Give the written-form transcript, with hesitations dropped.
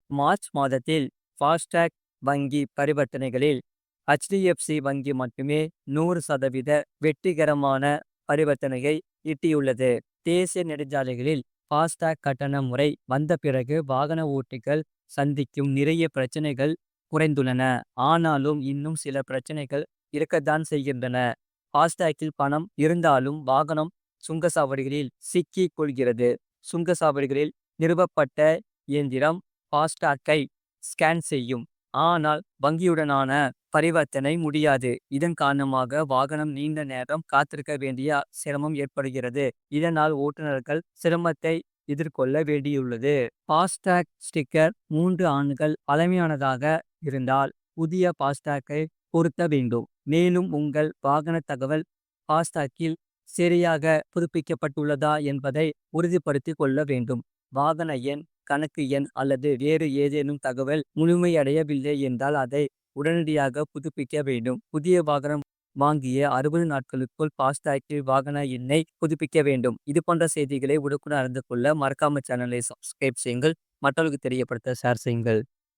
March மாதத்தில் FASTag வங்கி பரிவர்த்தனைகளில் HDFC வங்கி மட்டுமே 100% வெற்றிகரமான பரிவர்த்தனையை ஈட்டியுள்ளது. தேசிய நெடுஞ்சாலைகளில் ஃபாஸ்டேக் கட்டண முறை வந்த பிறகு வாகன ஓட்டிகள் சந்திக்கும் நிறைய பிரச்சனைகள் குறைந்துள்ளன. ஆனாலும் இன்னும் சில பிரச்சனைகள் இருக்கத்தான் செய்கின்றன. ஃபாஸ்டேக்கில் பணம் இருந்தாலும் வாகனம் சுங்கச்சாவடிகளில் சிக்கிக் கொள்கிறது. சுங்கச்சாவடிகளில் நிறுவப்பட்ட இயந்திரம் ஃபாஸ்டாக்கை ஸ்கேன் செய்யும். ஆனால் வங்கியுடனான பரிவர்த்தனை முடியாது. இதன் காரணமாக வாகனம் நீண்ட நேரம் காத்திருக்க வேண்டிய சிரமம் ஏற்படுகிறது. இதனால் ஓட்டுநர்கள் சிரமத்தை எதிர்கொள்ள வேண்டியுள்ளது. ஃபாஸ்டாக் ஸ்டிக்கர் 3 ஆண்டுகள் பழமையானதாக இருந்தால் புதிய ஃபாஸ்டாக்கை பொருத்த வேண்டும். மேலும் உங்கள் வாகன தகவல் ஃபாஸ்டாக்கில் சரியாக புதுப்பிக்கப்பட்டுள்ளதா என்பதை உறுதிப்படுத்திக் கொள்ள வேண்டும். வாகன எண், கணக்கு எண் அல்லது வேறு ஏதேனும் தகவல் முழுமையடையவில்லை என்றால் அதை உடனடியாக புதுப்பிக்க வேண்டும். புதிய வாகனம் வாங்கிய 60 நாட்களுக்குள் ஃபாஸ்டாக்கில் வாகன எண்ணை புதுப்பிக்க வேண்டும். இது போன்ற செய்திகளை உடனுக்குடன் அறிந்து கொள்ள மறக்காம சேனலை சப்ஸ்கிரைப் செய்யுங்கள். மற்றவர்களுக்கு தெரியப்படுத்த ஷேர் செய்யுங்கள்.